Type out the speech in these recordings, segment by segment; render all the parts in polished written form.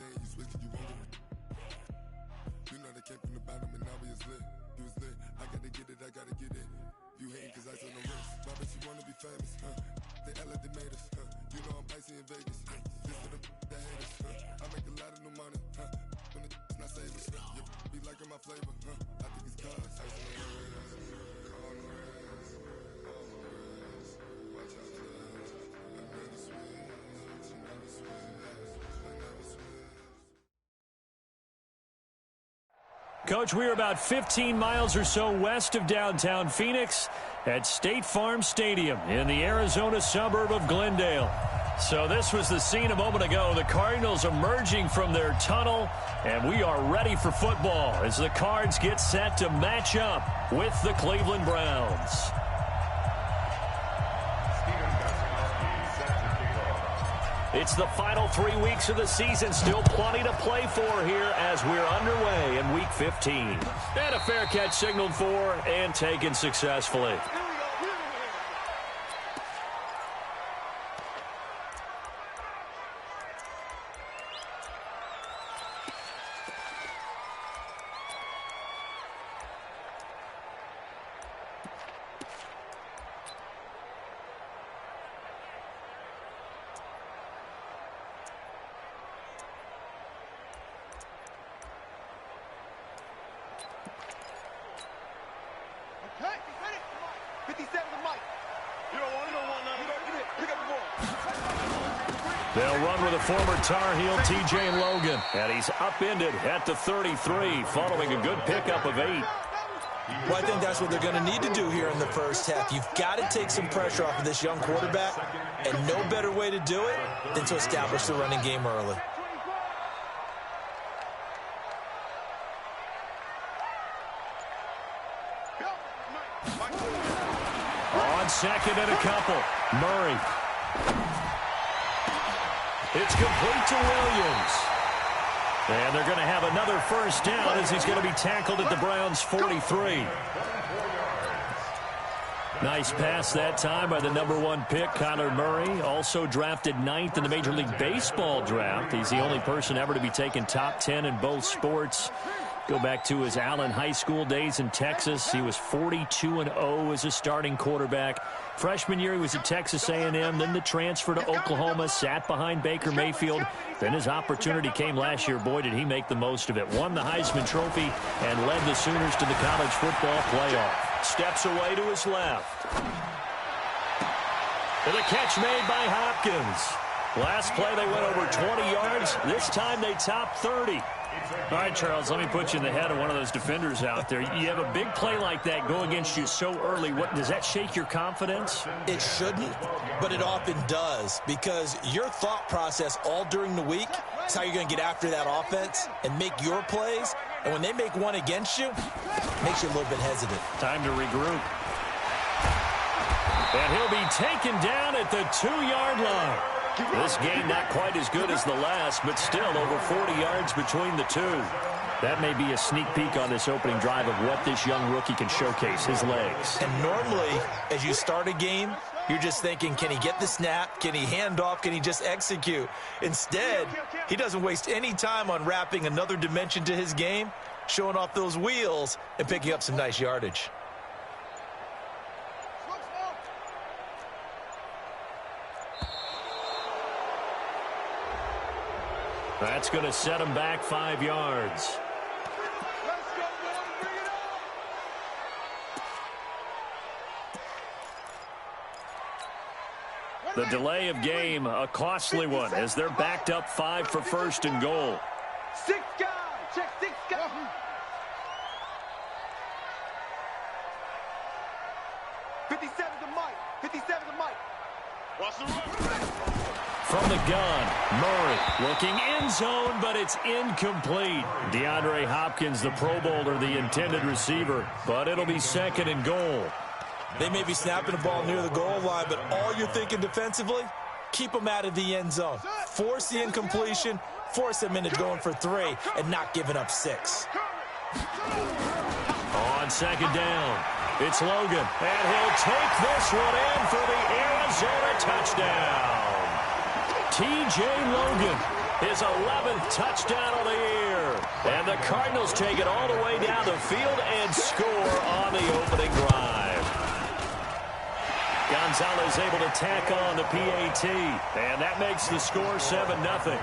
hand, you switch cause you won't go. You know they came from the bottom and now we is lit. You was lit, I gotta get it, I gotta get it. You hating cause I said no risk. Why bet you wanna be famous, huh? They act like they made us, huh? You know I'm icy in Vegas, huh? This for the that hate us, huh? I make a lot of new money, huh? When the not saving, huh? You be liking my flavor, huh? I think it's cause ice on the wrist, on the wrist, on the wrist. Watch out, cuz I never switch, I never switch, I never switch. Coach, we're about 15 miles or so west of downtown Phoenix at State Farm Stadium in the Arizona suburb of Glendale. So this was the scene a moment ago. The Cardinals emerging from their tunnel, and we are ready for football as the Cards get set to match up with the Cleveland Browns. It's the final 3 weeks of the season. Still plenty to play for here as we're underway in Week 15. And a fair catch signaled for and taken successfully. They'll run with a former Tar Heel, T.J. Logan. And he's upended at the 33 following a good pickup of 8. Well, I think that's what they're going to need to do here in the first half. You've got to take some pressure off of this young quarterback, and no better way to do it than to establish the running game early. On second and a couple, Murray. It's complete to Williams. And they're going to have another first down as he's going to be tackled at the Browns' 43. Nice pass that time by the #1 pick, Kyler Murray. Also drafted 9th in the Major League Baseball draft. He's the only person ever to be taken top 10 in both sports. Go back to his Allen High School days in Texas. He was 42-0 as a starting quarterback. Freshman year, he was at Texas A&M, then the transfer to Oklahoma, sat behind Baker Mayfield. Then his opportunity came last year. Boy, did he make the most of it. Won the Heisman Trophy and led the Sooners to the college football playoff. Steps away to his left. And the catch made by Hopkins. Last play, they went over 20 yards. This time, they topped 30. All right, Charles, let me put you in the head of one of those defenders out there. You have a big play like that go against you so early. What does that shake your confidence? It shouldn't, but it often does, because your thought process all during the week is how you're going to get after that offense and make your plays. And when they make one against you, it makes you a little bit hesitant. Time to regroup. And he'll be taken down at the 2-yard line. This game not quite as good as the last, but still over 40 yards between the two. That may be a sneak peek on this opening drive of what this young rookie can showcase, his legs. And normally, as you start a game, you're just thinking, can he get the snap? Can he hand off? Can he just execute? Instead, he doesn't waste any time on wrapping another dimension to his game, showing off those wheels, and picking up some nice yardage. That's going to set him back 5 yards. The delay of game, a costly one, as they're backed up 5 for first and goal. 6 guys, check 6 guys. From the gun, Murray looking end zone, but it's incomplete. DeAndre Hopkins, the Pro Bowler, the intended receiver, but it'll be second and goal. They may be snapping the ball near the goal line, but all you're thinking defensively, keep them out of the end zone. Force the incompletion, force them into going for 3, and not giving up 6. On second down, it's Logan, and he'll take this one in for the Arizona touchdown. T.J. Logan his 11th touchdown of the year. And the Cardinals take it all the way down the field and score on the opening drive. Gonzalez able to tack on the PAT, and that makes the score 7-0.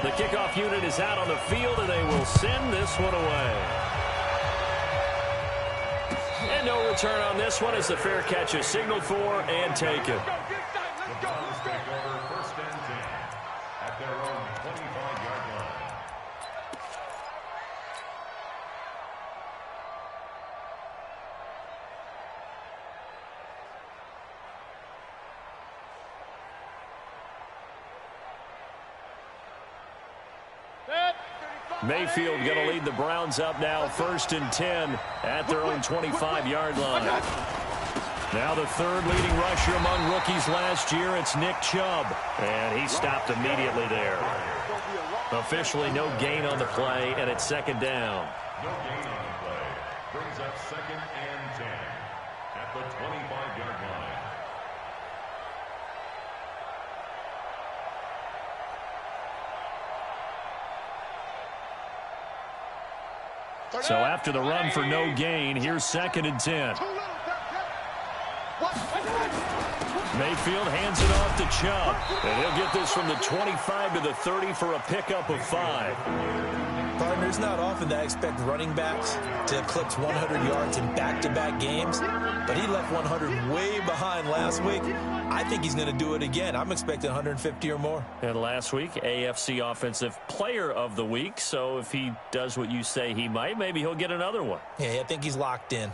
The kickoff unit is out on the field, and they will send this one away. And no return on this one as the fair catch is signaled for and taken. First and 10 at their own 25-yard line. Mayfield going to lead the Browns up now, 1st and 10 at their own 25-yard line. Now the third leading rusher among rookies last year, it's Nick Chubb. And he stopped immediately there. Officially no gain on the play, and it's 2nd down. No gain on the play. Brings up 2nd and 10 at the 25-yard line. So after the run for no gain, here's 2nd and 10. Mayfield hands it off to Chubb. And he'll get this from the 25 to the 30 for a pickup of 5. Partner, it's not often that I expect running backs to eclipse 100 yards in back-to-back games, but he left 100 way behind last week. I think he's going to do it again. I'm expecting 150 or more. And last week, AFC Offensive Player of the Week. So if he does what you say he might, maybe he'll get another one. Yeah, I think he's locked in.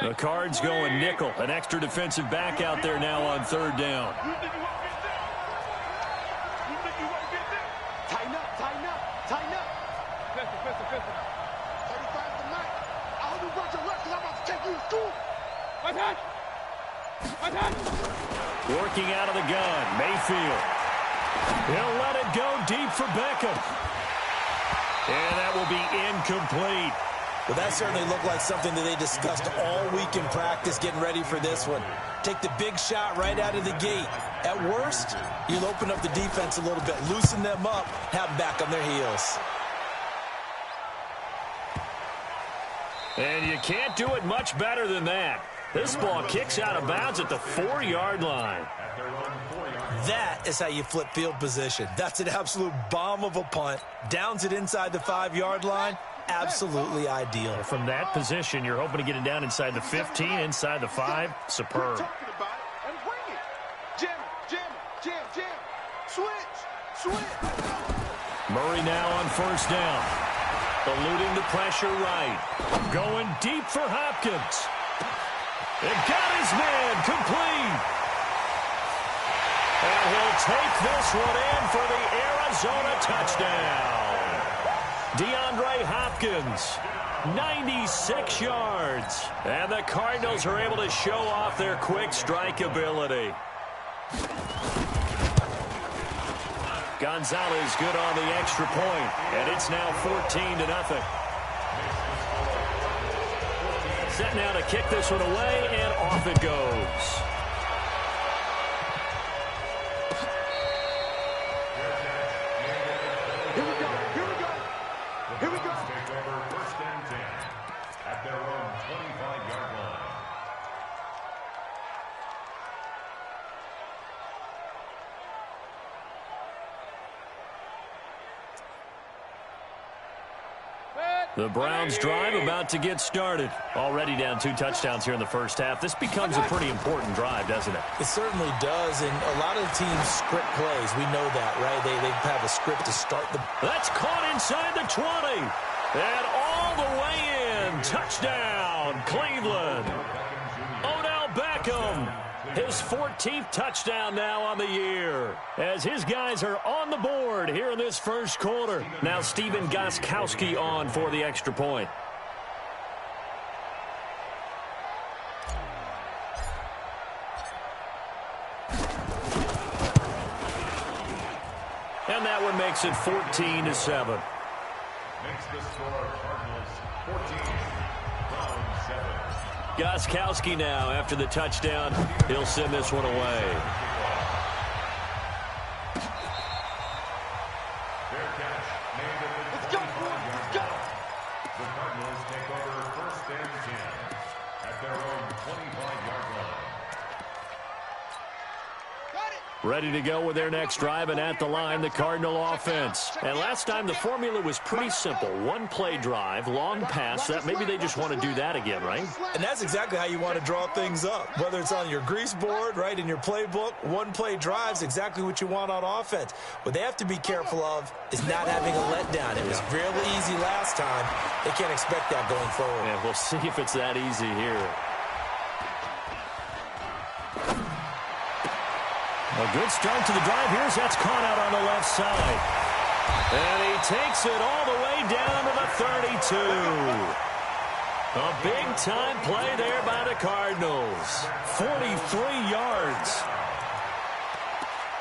The Cards going nickel. An extra defensive back out there now on 3rd down. Tighten up, tighten up, tighten up. 35 tonight. I hope you brought your left because I'm about to take you to school. Working out of the gun, Mayfield. He'll let it go deep for Beckham. And that will be incomplete. Well, that certainly looked like something that they discussed all week in practice getting ready for this one. Take the big shot right out of the gate. At worst, you'll open up the defense a little bit, loosen them up, have them back on their heels. And you can't do it much better than that. This ball kicks out of bounds at the 4-yard line. That is how you flip field position. That's an absolute bomb of a punt. Downs it inside the 5-yard line. Absolutely ideal. From that position, you're hoping to get it down inside the 15, inside the 5. Superb. Murray now on 1st down. Eluding the pressure right. Going deep for Hopkins. And got his man complete. And he'll take this one in for the Arizona touchdown. DeAndre Hopkins, 96 yards. And the Cardinals are able to show off their quick strike ability. Gonzalez good on the extra point, and it's now 14-0. Set now to kick this one away, and off it goes. The Browns drive about to get started. Already down 2 touchdowns here in the first half. This becomes a pretty important drive, doesn't it? It certainly does, and a lot of the teams script plays. We know that, right? They have a script to start the... That's caught inside the 20. And all the way in. Touchdown, Cleveland. Odell Beckham. His 14th touchdown now on the year, as his guys are on the board here in this first quarter. Now Stephen Gostkowski on for the extra point. And that one makes it 14-7. Makes the score Cardinals 14, Browns 7. Gostkowski now after the touchdown. He'll send this one away. Let's go, boys. Let's go. The Cardinals take over 1st and 10 at their own 25-yard line. Ready to go with their next drive, and at the line, the Cardinal offense. And last time, the formula was pretty simple. One-play drive, long pass. That maybe they just want to do that again, right? And that's exactly how you want to draw things up. Whether it's on your grease board, right, in your playbook, one-play drive's exactly what you want on offense. What they have to be careful of is not having a letdown. It was really easy last time. They can't expect that going forward. Yeah, we'll see if it's that easy here. A good start to the drive. Here's that's caught out on the left side. And he takes it all the way down to the 32. A big-time play there by the Cardinals. 43 yards.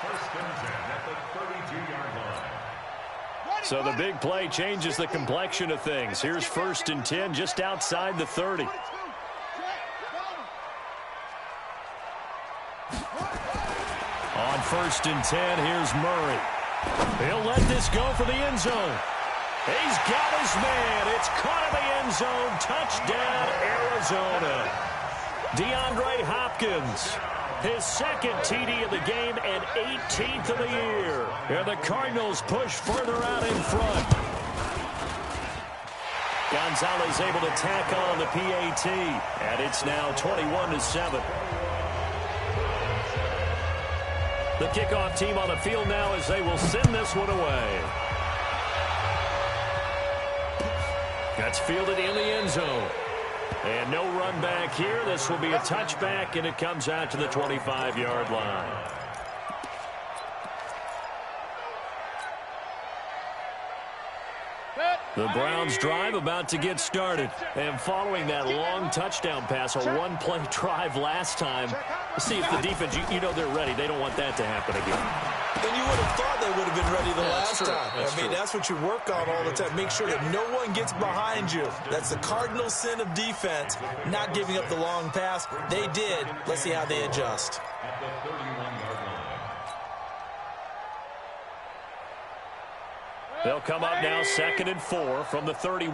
1st and 10 at the 32-yard line. So the big play changes the complexion of things. Here's 1st and 10 just outside the 30. On 1st and 10, here's Murray. He'll let this go for the end zone. He's got his man. It's caught in the end zone. Touchdown, Arizona. DeAndre Hopkins, his 2nd TD of the game and 18th of the year. And the Cardinals push further out in front. Gonzalez able to tack on the PAT, and it's now 21-7. The kickoff team on the field now as they will send this one away. That's fielded in the end zone. And no run back here. This will be a touchback, and it comes out to the 25-yard line. The Browns drive about to get started. And following that long touchdown pass, a one-play drive last time, let's see if the defense, you know they're ready. They don't want that to happen again. And you would have thought they would have been ready the last time. That's what you work on all the time. Make sure that no one gets behind you. That's the cardinal sin of defense, not giving up the long pass. They did. Let's see how they adjust. At the 31-yard line. They'll come up now 2nd and 4 from the 31. You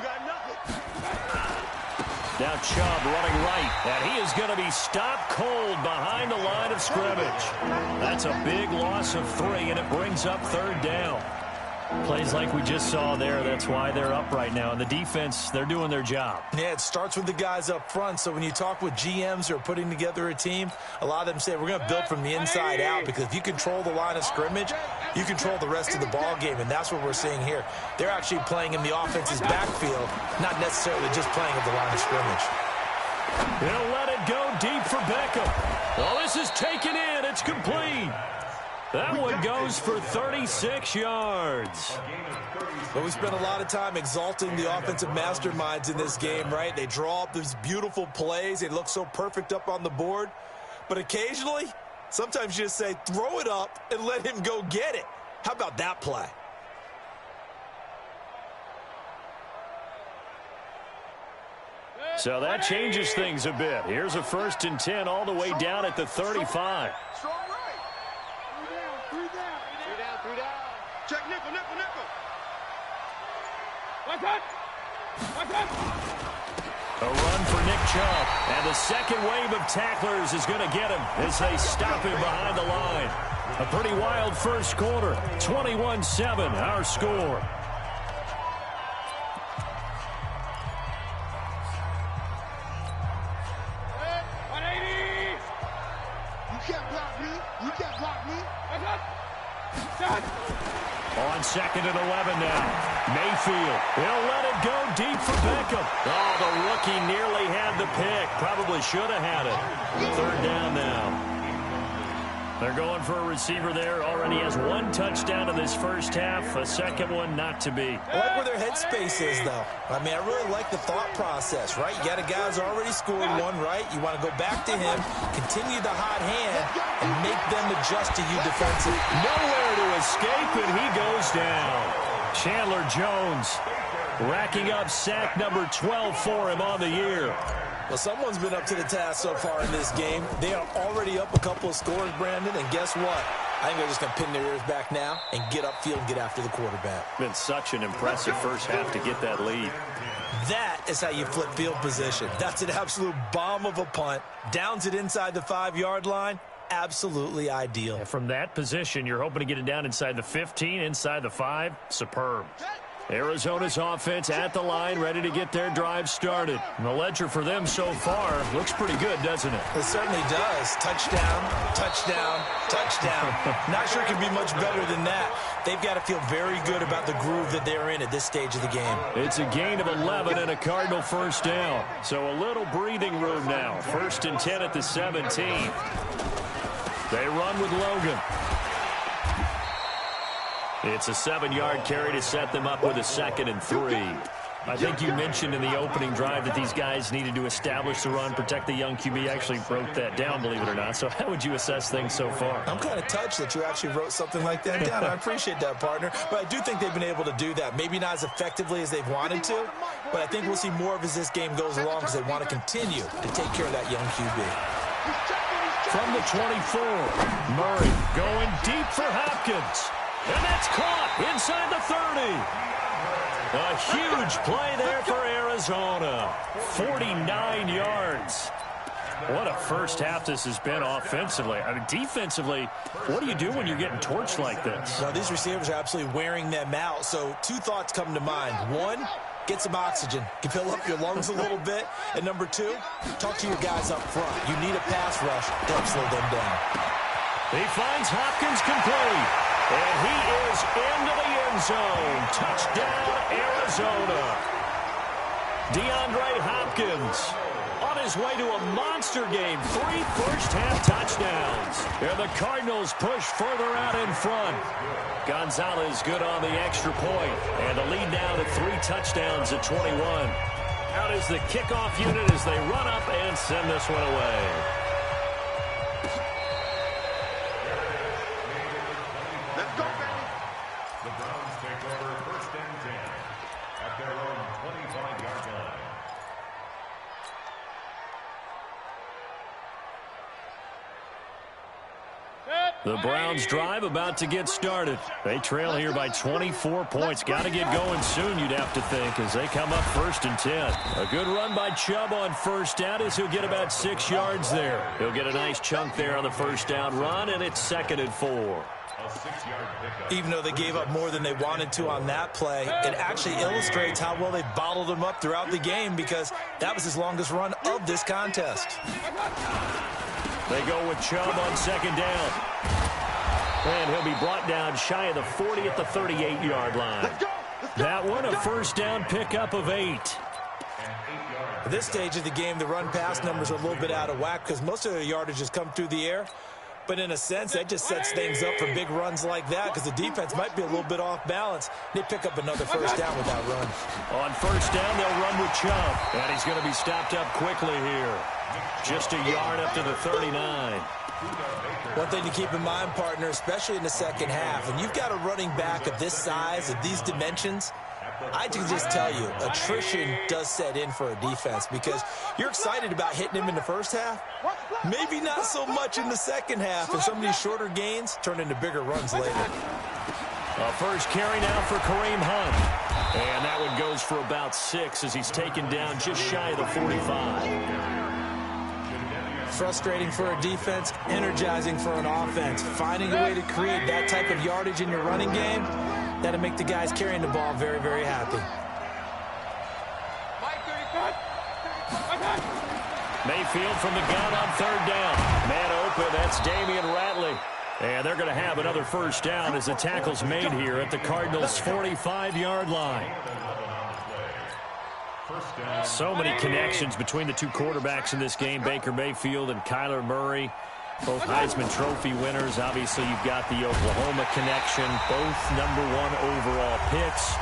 got nothing. Now Chubb running right, and he is going to be stopped cold behind the line of scrimmage. That's a big loss of 3, and it brings up 3rd down. Plays like we just saw there. That's why they're up right now. And the defense, they're doing their job. Yeah, it starts with the guys up front. So when you talk with GMs who are putting together a team, a lot of them say we're going to build from the inside out, because if you control the line of scrimmage, you control the rest of the ball game, and that's what we're seeing here. They're actually playing in the offense's backfield, not necessarily just playing at the line of scrimmage. He'll let it go deep for Beckham. Oh, this is taken in. It's complete. That one goes for 36 yards. But we spent a lot of time exalting the offensive masterminds in this game, right? They draw up these beautiful plays. They look so perfect up on the board. But occasionally, sometimes you just say, throw it up and let him go get it. How about that play? So that changes things a bit. Here's a 1st and 10 all the way down at the 35. Check nickel, nickel, nickel. A run for Nick Chubb. And the second wave of tacklers is going to get him as they stop him behind the line. A pretty wild first quarter. 21-7, our score. You can't block me. You can't block me. On 2nd and 11 now. Mayfield, he'll let it go deep for Beckham. Oh, the rookie nearly had the pick. Probably should have had it. 3rd down now. They're going for a receiver there. Already has 1 touchdown in this first half. A second one not to be. I like where their headspace is, though. I mean, I really like the thought process, right? You got a guy who's already scored 1, right? You want to go back to him, continue the hot hand, and make them adjust to you defensively. Nowhere to escape, and he goes down. Chandler Jones racking up sack number 12 for him on the year. Well, someone's been up to the task so far in this game. They are already up a couple of scores, Brandon, and guess what? I think they're just going to pin their ears back now and get upfield and get after the quarterback. Been such an impressive first half to get that lead. That is how you flip field position. That's an absolute bomb of a punt. Downs it inside the 5-yard line. Absolutely ideal. And from that position, you're hoping to get it down inside the 15, inside the 5. Superb. Arizona's offense at the line, ready to get their drive started. And the ledger for them so far looks pretty good, doesn't it? It certainly does. Touchdown, touchdown, touchdown. Not sure it can be much better than that. They've got to feel very good about the groove that they're in at this stage of the game. It's a gain of 11 and a Cardinal first down. So a little breathing room now. 1st and 10 at the 17. They run with Logan. It's a 7-yard carry to set them up with a 2nd and 3. I think you mentioned in the opening drive that these guys needed to establish the run, protect the young QB. Actually wrote that down, believe it or not. So how would you assess things so far? I'm kind of touched that you actually wrote something like that down. I appreciate that, partner. But I do think they've been able to do that. Maybe not as effectively as they've wanted to, but I think we'll see more of as this game goes along because they want to continue to take care of that young QB. From the 24, Murray going deep for Hopkins. And that's caught inside the 30. A huge play there for Arizona. 49 yards. What a first half this has been offensively. I mean, defensively, what do you do when you're getting torched like this? Now, these receivers are absolutely wearing them out. So 2 thoughts come to mind. 1, get some oxygen. You can fill up your lungs a little bit. And number 2, talk to your guys up front. You need a pass rush to help slow them down. He finds Hopkins complete. And he is into the end zone. Touchdown, Arizona. DeAndre Hopkins on his way to a monster game. 3 first-half touchdowns. And the Cardinals push further out in front. Gonzalez good on the extra point. And the lead now to 3 touchdowns at 21. Out is the kickoff unit as they run up and send this one away. The Browns drive about to get started. They trail here by 24 points. Got to get going soon, you'd have to think, as they come up 1st and 10. A good run by Chubb on first down as he'll get about 6 yards there. He'll get a nice chunk there on the first down run, and it's 2nd and 4. Even though they gave up more than they wanted to on that play, it actually illustrates how well they bottled them up throughout the game because that was his longest run of this contest. They go with Chubb on 2nd down. And he'll be brought down shy of the 40 at the 38-yard line. That one, a first down pickup of 8. At this stage of the game, the run-pass numbers are a little bit out of whack because most of their yardage has come through the air. But in a sense, that just sets things up for big runs like that because the defense might be a little bit off balance. They pick up another first down with that run. On first down, they'll run with Chubb. And he's going to be stopped up quickly here. Just a yard up to the 39. One thing to keep in mind, partner, especially in the second half, and you've got a running back of this size, of these dimensions, I can just tell you, attrition does set in for a defense because you're excited about hitting him in the first half. Maybe not so much in the second half, and some of these shorter gains turn into bigger runs later. A first carry now for Kareem Hunt. And that one goes for about 6 as he's taken down just shy of the 45. Frustrating for a defense, energizing for an offense. Finding a way to create that type of yardage in your running game, that'll make the guys carrying the ball very, very happy. Mayfield from the gun on 3rd down. Man open, that's Damian Ratley. And they're going to have another first down as the tackle's made here at the Cardinals' 45-yard line. So many connections between the 2 quarterbacks in this game, Baker Mayfield and Kyler Murray. Both Heisman Trophy winners. Obviously, you've got the Oklahoma connection. Both #1 overall picks.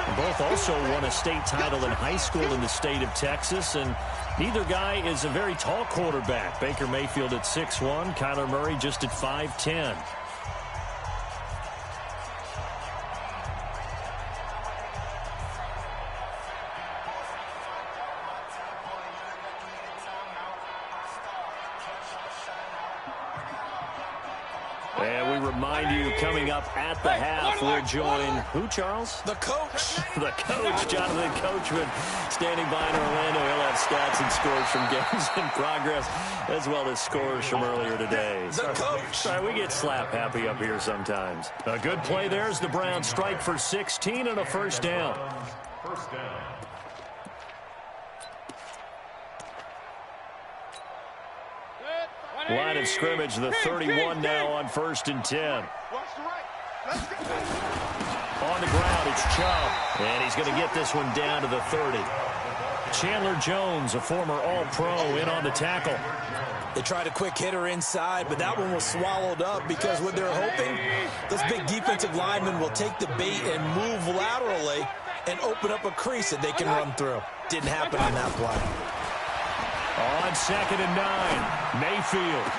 And both also won a state title in high school in the state of Texas. And neither guy is a very tall quarterback. Baker Mayfield at 6'1", Kyler Murray just at 5'10". remind you, coming up at the half, we'll join who, Charles? The coach. The coach, Jonathan Coachman, standing by in Orlando. He'll have stats and scores from games in progress, as well as scores from earlier today. The coach. Sorry, we get slap happy up here sometimes. A good play there as the Browns strike for 16 and a first down. First down. Line of scrimmage, the 31 now on 1st and 10. Watch the right. Let's go. On the ground, it's Chubb, and he's going to get this one down to the 30. Chandler Jones, a former All-Pro, in on the tackle. They tried a quick hitter inside, but that one was swallowed up because what they're hoping, those big defensive linemen will take the bait and move laterally and open up a crease that they can run through. Didn't happen on that play. On 2nd and 9, Mayfield.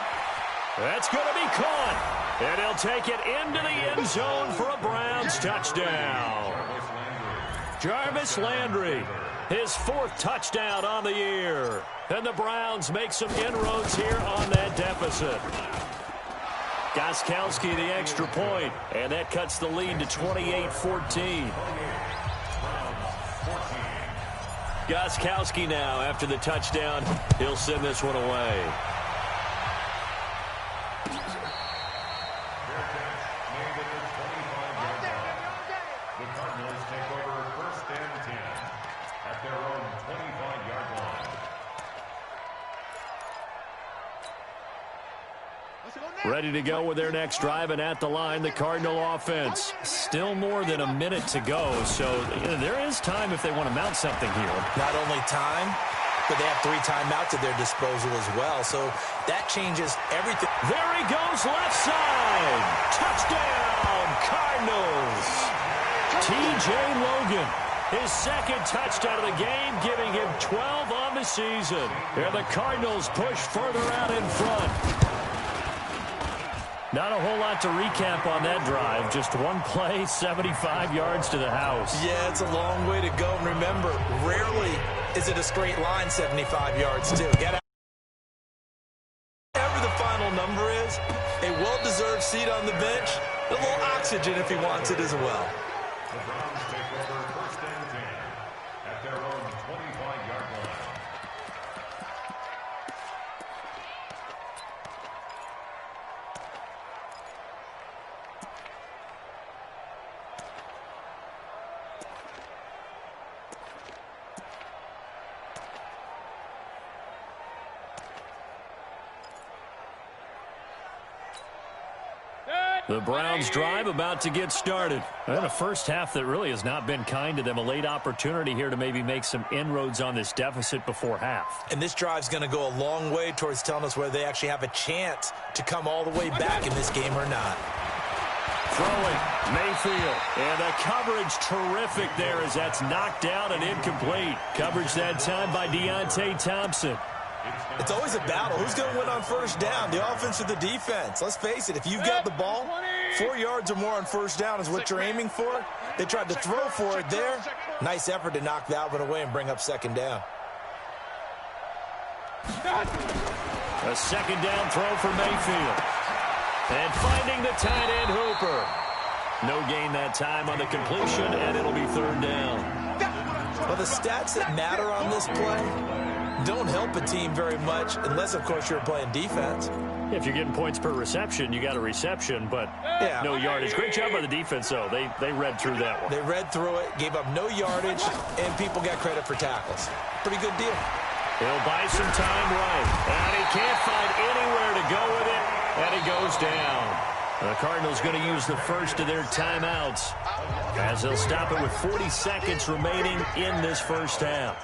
That's going to be caught, and he'll take it into the end zone for a Browns touchdown. Jarvis Landry, his 4th touchdown on the year. And the Browns make some inroads here on that deficit. Gostkowski the extra point, and that cuts the lead to 28-14. Gostkowski now, after the touchdown, he'll send this one away. The Cardinals take over 1st and 10 at their own 25-yard line. Ready to go with their next drive, and at the line, the Cardinal offense. Still more than a minute to go, so there is time if they want to mount something here. Not only time, but they have 3 timeouts at their disposal as well, so that changes everything. There he goes, left side. Touchdown, Cardinals. T.J. Logan, his 2nd touchdown of the game, giving him 12 on the season. And the Cardinals push further out in front. Not a whole lot to recap on that drive. Just one play, 75 yards to the house. Yeah, it's a long way to go. And remember, rarely is it a straight line 75 yards, too. Get out. Whatever the final number is, a well-deserved seat on the bench, a little oxygen if he wants it as well. The Browns take over 1st and 10 at their own 25-yard line. The Browns drive about to get started. And a first half that really has not been kind to them. A late opportunity here to maybe make some inroads on this deficit before half. And this drive's going to go a long way towards telling us whether they actually have a chance to come all the way back in this game or not. Throwing, Mayfield. And the coverage terrific there as that's knocked down and incomplete. Coverage that time by Deontay Thompson. It's always a battle. Who's going to win on 1st down, the offense or the defense? Let's face it, if you've got the ball, 4 yards or more on 1st down is what you're aiming for. They tried to throw for it there. Nice effort to knock that one away and bring up 2nd down. A 2nd down throw for Mayfield. And finding the tight end Hooper. No gain that time on the completion, and it'll be 3rd down. Well, the stats that matter on this play don't help a team very much unless, of course, you're playing defense. If you're getting points per reception, you got a reception, but no yardage. Great job by the defense, though. They read through that one. They read through it, gave up no yardage, and people got credit for tackles. Pretty good deal. He'll buy some time right, and he can't find anywhere to go with it, and he goes down. The Cardinals going to use the first of their timeouts as they'll stop it with 40 seconds remaining in this first half.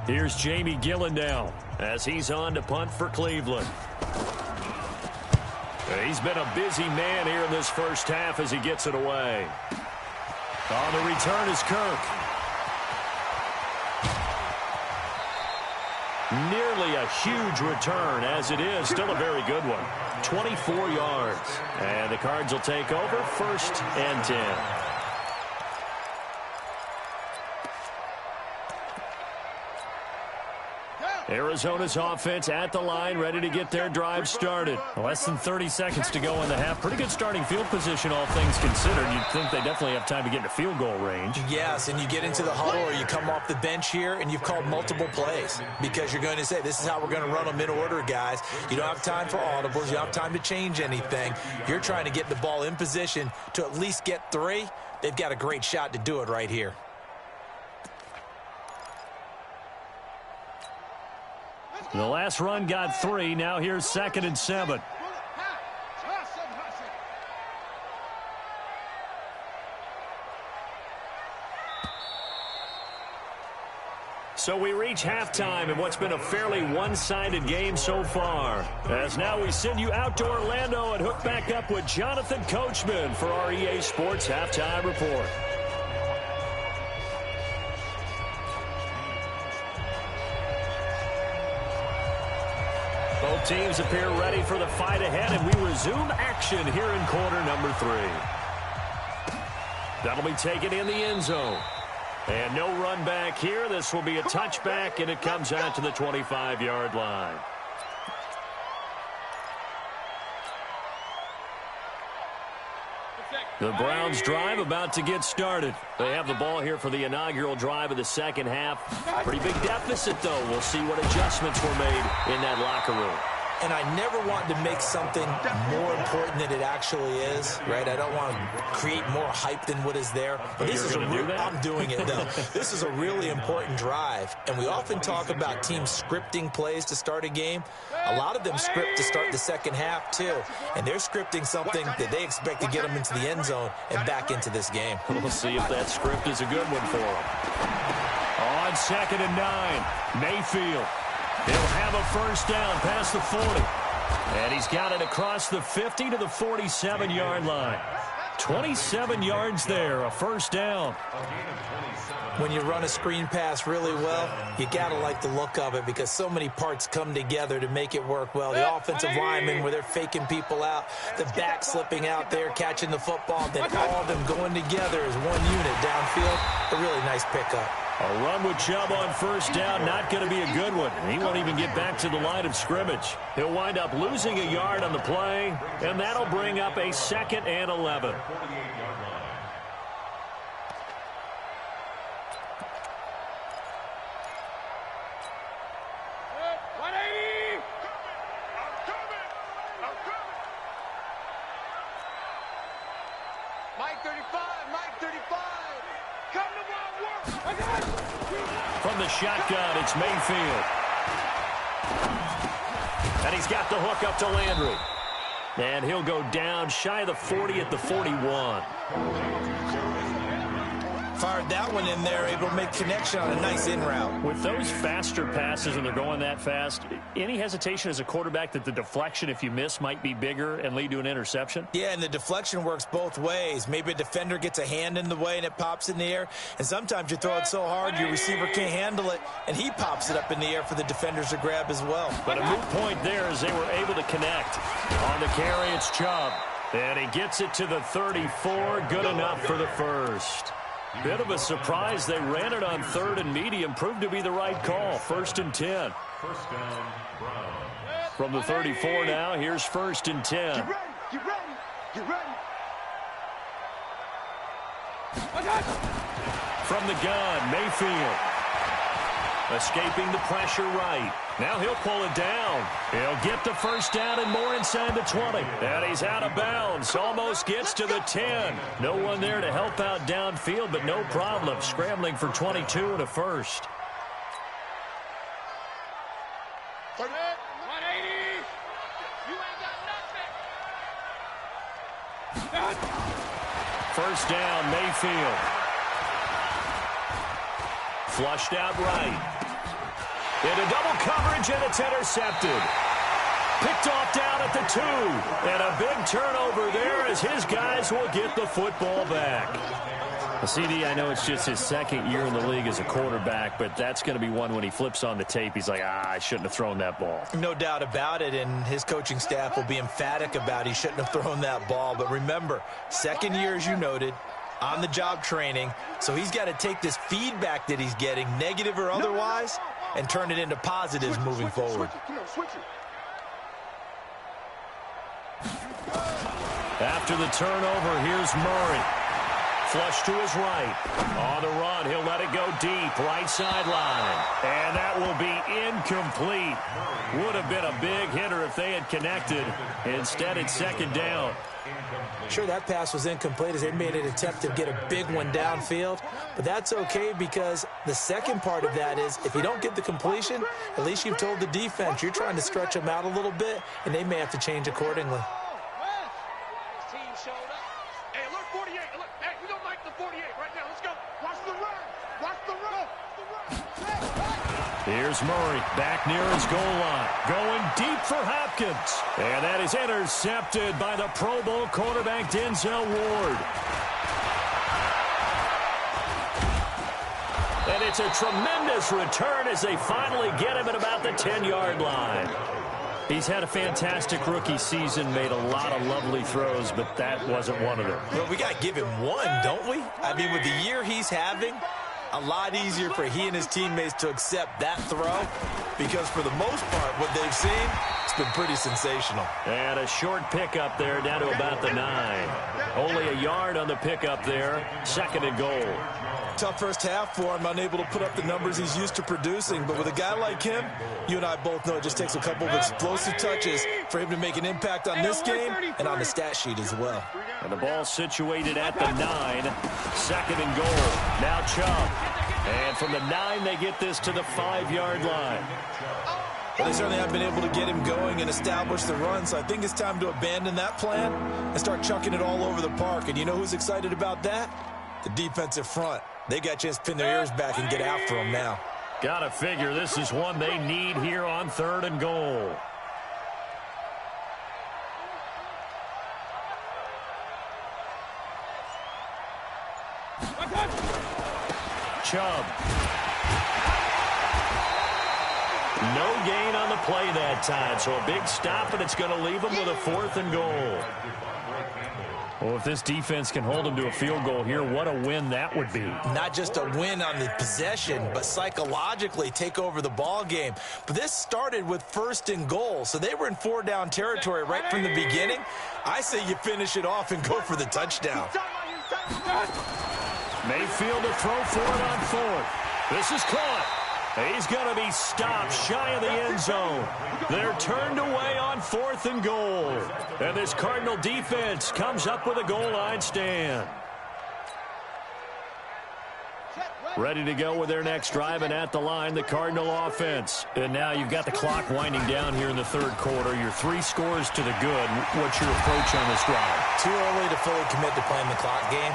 Here's Jamie Gillen now as he's on to punt for Cleveland. He's been a busy man here in this first half as he gets it away. On the return is Kirk. Nearly a huge return as it is. Still a very good one. 24 yards. And the Cards will take over 1st and 10. Arizona's offense at the line, ready to get their drive started. Less than 30 seconds to go in the half. Pretty good starting field position, all things considered. You'd think they definitely have time to get into field goal range. Yes, and you get into the huddle or you come off the bench here and you've called multiple plays because you're going to say, this is how we're going to run them in order, guys. You don't have time for audibles. You don't have time to change anything. You're trying to get the ball in position to at least get 3. They've got a great shot to do it right here. The last run got 3. Now here's 2nd and 7. So we reach halftime in what's been a fairly one-sided game so far. As now we send you out to Orlando and hook back up with Jonathan Coachman for our EA Sports Halftime Report. Both teams appear ready for the fight ahead, and we resume action here in quarter number 3. That'll be taken in the end zone. And no run back here. This will be a touchback, and it comes out to the 25-yard line. The Browns drive about to get started. They have the ball here for the inaugural drive of the second half. Pretty big deficit, though. We'll see what adjustments were made in that locker room. And I never want to make something more important than it actually is, right? I don't want to create more hype than what is there. But this is I'm doing it, though. This is a really important drive. And we often talk about teams scripting plays to start a game. A lot of them script to start the second half, too. And they're scripting something that they expect to get them into the end zone and back into this game. We'll see if that script is a good one for them. On 2nd and 9, Mayfield. He'll have a first down past the 40. And he's got it across the 50 to the 47-yard line. 27 yards there, a first down. When you run a screen pass really well, you got to like the look of it because so many parts come together to make it work well. The offensive linemen where they're faking people out, the back slipping out there, catching the football, then all of them going together as one unit downfield. A really nice pickup. A run with Chubb on first down, not going to be a good one. He won't even get back to the line of scrimmage. He'll wind up losing a yard on the play, and that'll bring up a 2nd and 11. Mike 35, Mike 35. Come to my work. From the shotgun, it's Mayfield. And he's got the hook up to Landry. And he'll go down shy of the 40 at the 41. Fired that one in there, able to make connection on a nice in route. With those faster passes and they're going that fast, any hesitation as a quarterback that the deflection, if you miss, might be bigger and lead to an interception? Yeah, and the deflection works both ways. Maybe a defender gets a hand in the way and it pops in the air. And sometimes you throw it so hard your receiver can't handle it, and he pops it up in the air for the defenders to grab as well. But a moot point there as they were able to connect. On the carry, it's Chubb. And he gets it to the 34. Good enough for the first. Bit of a surprise. They ran it on 3rd and medium. Proved to be the right call. 1st and 10. First down, Browns. From the 34 now, here's 1st and 10. Get ready, get ready, get ready. From the gun, Mayfield. Escaping the pressure right. Now he'll pull it down. He'll get the first down and more inside the 20. And he's out of bounds. Almost gets to the 10. No one there to help out downfield, but no problem. Scrambling for 22 and a first. 180. You ain't got nothing. First down, Mayfield. Flushed out right. Into double coverage, and it's intercepted. Picked off down at the 2. And a big turnover there as his guys will get the football back. CD, I know it's just his 2nd year in the league as a quarterback, but that's going to be one when he flips on the tape. He's like, I shouldn't have thrown that ball. No doubt about it, and his coaching staff will be emphatic about he shouldn't have thrown that ball. But remember, 2nd year, as you noted, on-the-job training, so he's got to take this feedback that he's getting, negative or otherwise, and turn it into positives moving forward. After the turnover, here's Murray. Flush to his right. On the run, he'll let it go deep, right sideline. And that will be incomplete. Would have been a big hitter if they had connected. Instead, it's second down. Sure, that pass was incomplete as they made an attempt to get a big one downfield. But that's okay because the second part of that is if you don't get the completion, at least you've told the defense you're trying to stretch them out a little bit, and they may have to change accordingly. Here's Murray back near his goal line. Going deep for Hopkins. And that is intercepted by the Pro Bowl quarterback Denzel Ward. And it's a tremendous return as they finally get him at about the 10-yard line. He's had a fantastic rookie season, made a lot of lovely throws, but that wasn't one of them. Well, we got to give him one, don't we? I mean, with the year he's having, a lot easier for he and his teammates to accept that throw because for the most part, what they've seen, it's been pretty sensational. And a short pickup there down to about the 9. Only a yard on the pickup there. Second and goal. Tough first half for him, unable to put up the numbers he's used to producing. But with a guy like him, you and I both know it just takes a couple of explosive touches for him to make an impact on this game and on the stat sheet as well. And the ball situated at the 9. Second and goal. Now Chubb. And from the 9, they get this to the 5-yard line. Well, they certainly have been able to get him going and establish the run, so I think it's time to abandon that plan and start chucking it all over the park. And you know who's excited about that? The defensive front. They got a chance to pin their ears back and get after him now. Gotta figure this is one they need here on 3rd and goal. Chubb. No gain on the play that time, so a big stop, and it's going to leave them with a 4th and goal. Well, if this defense can hold them to a field goal here, what a win that would be. Not just a win on the possession, but psychologically take over the ball game. But this started with 1st and goal, so they were in 4-down territory right from the beginning. I say you finish it off and go for the touchdown. Mayfield to throw for it on 4th. This is caught. He's going to be stopped shy of the end zone. They're turned away on 4th and goal. And this Cardinal defense comes up with a goal line stand. Ready to go with their next drive, and at the line, the Cardinal offense. And now you've got the clock winding down here in the 3rd quarter. Your 3 scores to the good. What's your approach on this drive? Too early to fully commit to playing the clock game.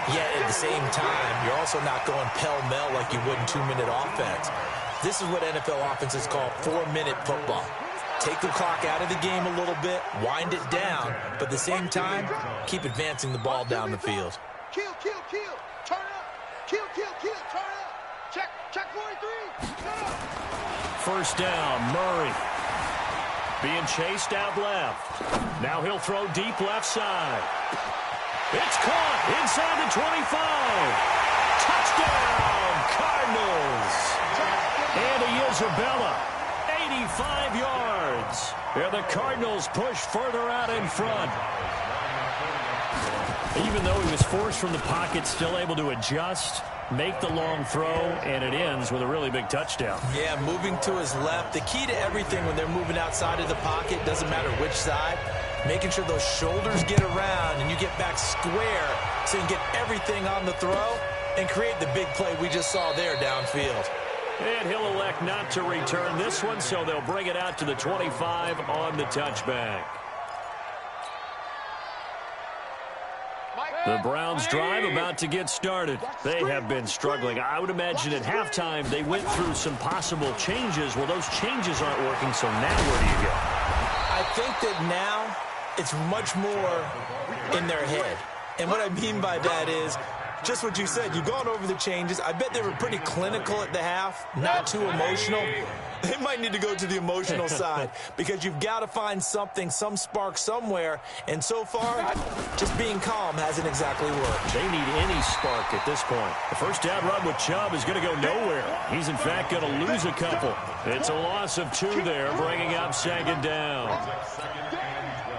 Yet at the same time, you're also not going pell-mell like you would in 2-minute offense. This is what NFL offenses call 4-minute football. Take the clock out of the game a little bit, wind it down, but at the same time, keep advancing the ball down the field. Kill, kill, kill. Turn up. Kill, kill, kill. Turn up. Check 43. Turn up. 1st down, Murray. Being chased out left. Now he'll throw deep left side. It's caught inside the 25. Touchdown, Cardinals. Andy Isabella, 85 yards. And the Cardinals push further out in front. Even though he was forced from the pocket, still able to adjust, make the long throw, and it ends with a really big touchdown. Yeah, moving to his left. The key to everything when they're moving outside of the pocket, doesn't matter which side, making sure those shoulders get around and you get back square so you can get everything on the throw and create the big play we just saw there downfield. And he'll elect not to return this one, so they'll bring it out to the 25 on the touchback. The Browns drive about to get started. They have been struggling. I would imagine at halftime they went through some possible changes. Well, those changes aren't working, so now where do you go? I think that now it's much more in their head. And what I mean by that is just what you said. You've gone over the changes. I bet they were pretty clinical at the half, not too emotional. They might need to go to the emotional side because you've got to find something, some spark somewhere. And so far, just being calm hasn't exactly worked. They need any spark at this point. The first down run with Chubb is going to go nowhere. He's, in fact, going to lose a couple. It's a loss of 2 there, bringing up second down.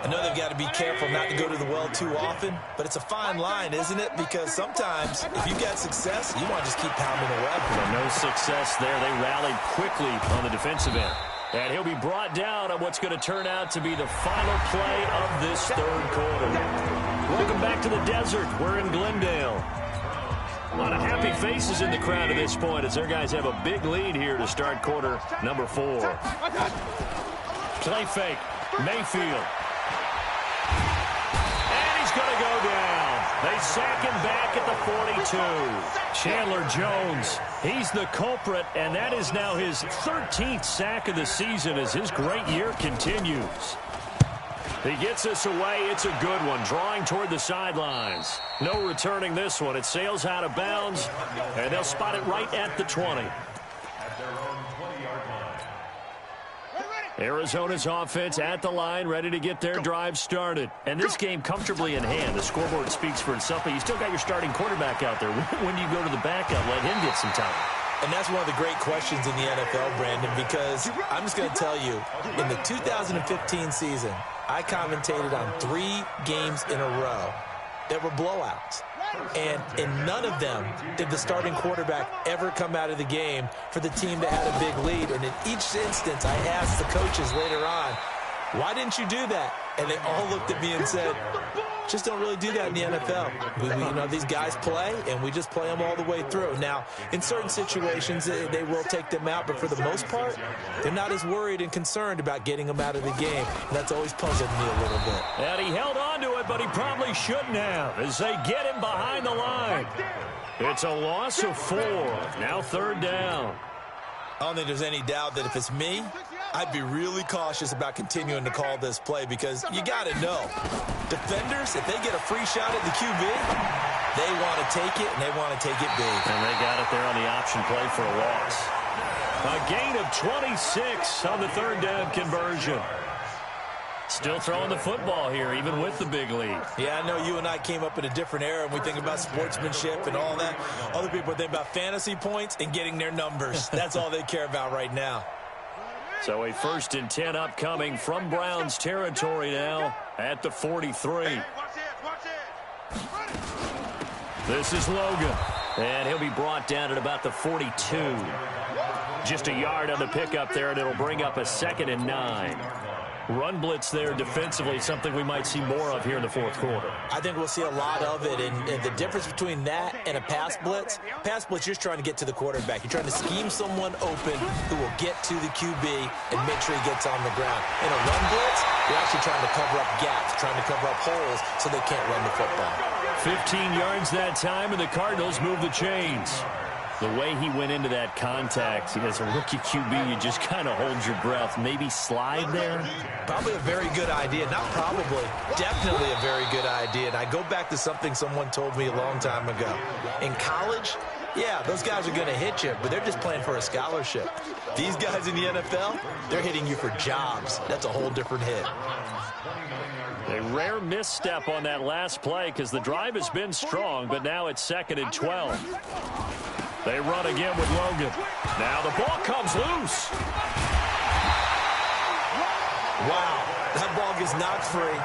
I know they've got to be careful not to go to the well too often, but it's a fine line, isn't it? Because sometimes, if you've got success, you want to just keep pounding the well. So no success there. They rallied quickly on the defensive end. And he'll be brought down on what's going to turn out to be the final play of this third quarter. Welcome back to the desert. We're in Glendale. A lot of happy faces in the crowd at this point as their guys have a big lead here to start quarter number 4. Play fake. Mayfield. Going to go down. They sack him back at the 42. Chandler Jones, he's the culprit, and that is now his 13th sack of the season as his great year continues. He gets this away. It's a good one, drawing toward the sidelines. No returning this one. It sails out of bounds, and they'll spot it right at the 20. Arizona's offense at the line, ready to get their drive started. And this game comfortably in hand. The scoreboard speaks for itself, but you still got your starting quarterback out there. When do you go to the backup, let him get some time? And that's one of the great questions in the NFL, Brandon, because I'm just going to tell you, in the 2015 season, I commentated on 3 games in a row that were blowouts. And in none of them did the starting quarterback ever come out of the game for the team that had a big lead. And in each instance, I asked the coaches later on, why didn't you do that? And they all looked at me and said, just don't really do that in the NFL. These guys play, and we just play them all the way through. Now, in certain situations, they will take them out, but for the most part, they're not as worried and concerned about getting them out of the game. And that's always puzzled me a little bit. And he held on to it, but he probably shouldn't have as they get him behind the line. It's a loss of 4. Now third down. I don't think there's any doubt that if it's me, I'd be really cautious about continuing to call this play because you got to know, defenders, if they get a free shot at the QB, they want to take it, and they want to take it big. And they got it there on the option play for a loss. A gain of 26 on the third down conversion. Still throwing the football here, even with the big lead. Yeah, I know you and I came up in a different era, and we think about sportsmanship and all that. Other people think about fantasy points and getting their numbers. That's all they care about right now. So a 1st and 10 upcoming from Browns territory now at the 43. This is Logan, and he'll be brought down at about the 42. Just a yard on the pickup there, and it'll bring up a 2nd and 9. Run blitz there defensively, something we might see more of here in the fourth quarter. I think we'll see a lot of it, and the difference between that and a pass blitz, you're just trying to get to the quarterback. You're trying to scheme someone open who will get to the QB and make sure he gets on the ground. In a run blitz, you're actually trying to cover up gaps, trying to cover up holes so they can't run the football. 15 yards that time, and the Cardinals move the chains. The way he went into that contact, as a rookie QB, you just kind of hold your breath. Maybe slide there? Probably a very good idea. Not probably. Definitely a very good idea. And I go back to something someone told me a long time ago. In college, yeah, those guys are going to hit you, but they're just playing for a scholarship. These guys in the NFL, they're hitting you for jobs. That's a whole different hit. A rare misstep on that last play because the drive has been strong, but now it's 2nd and 12. They run again with Logan. Now the ball comes loose. Wow, that ball gets knocked free,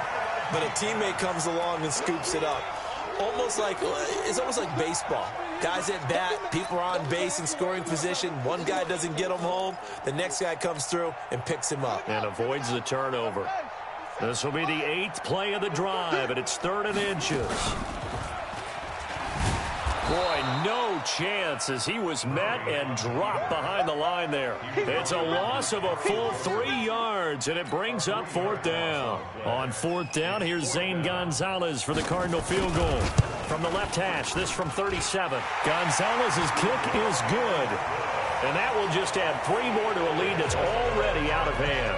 but a teammate comes along and scoops it up. It's almost like baseball. Guys at bat, people are on base in scoring position. One guy doesn't get him home. The next guy comes through and picks him up. And avoids the turnover. This will be the 8th play of the drive, and it's 3rd and inches. Boy, no chance as he was met and dropped behind the line there. It's a loss of a full 3 yards, and it brings up 4th down. On 4th down, here's Zane Gonzalez for the Cardinal field goal. From the left hash, this from 37. Gonzalez's kick is good. And that will just add 3 more to a lead that's already out of hand.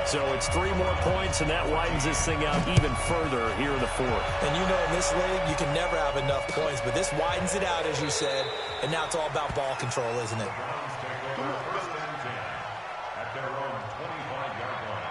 So it's 3 more points, and that widens this thing out even further here in the fourth. And you know in this league, you can never have enough points, but this widens it out, as you said, and now it's all about ball control, isn't it? Browns take over first and 10 at their own 25-yard line.